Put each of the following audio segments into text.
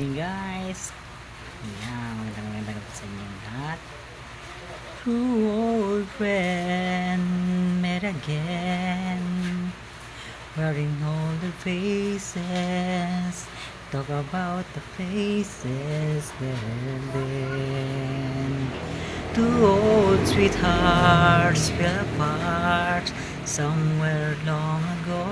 evening guys. Ayan, magandang gabi sa inyo lahat. Two old friend met again, wearing all the faces, talk about the faces that have been. Two old sweethearts fell apart somewhere long ago.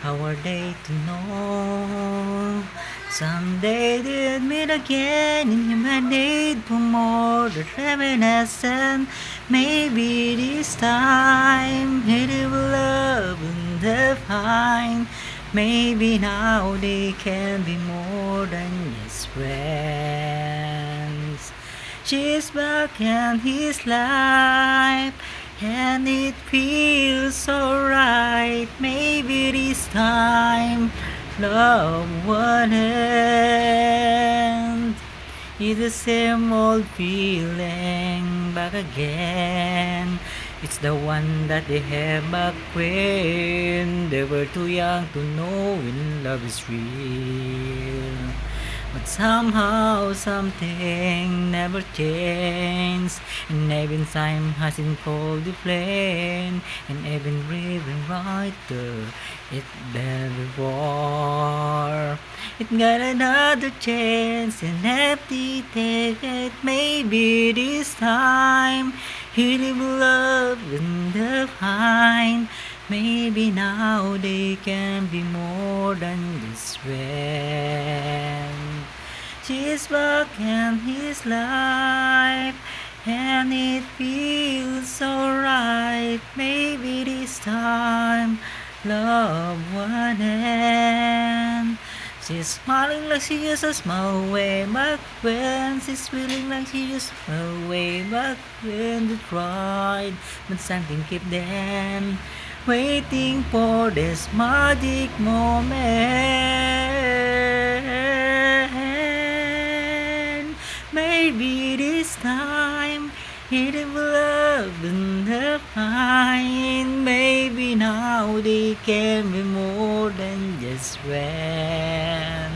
How are they to know? Someday they'll meet again in human aid for more than reminiscent. Maybe this time it will love and define. Maybe now they can be more than just friends. She's back in his life, and it feels so right. Maybe this time love won't end. It's the same old feeling back again. It's the one that they had back when they were too young to know when love is real. But somehow something never changed, and even time hasn't called the flame, and even riven writer it there before. It got another chance, an empty ticket. Maybe this time he will love and define. Maybe now they can be more than this friend. She's back in his life, and it feels so right. Maybe this time love won't end. She's smiling like she used to smile way back when. She's feeling like she used to smile way back when they tried, but something kept them waiting for this magic moment. Maybe this time it will love and define. Maybe now they can be more than just friends.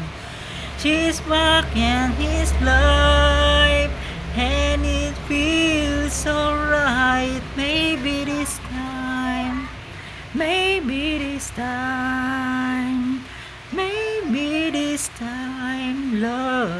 She's back in his life, and it feels so right. Maybe this time, maybe this time, maybe this time, love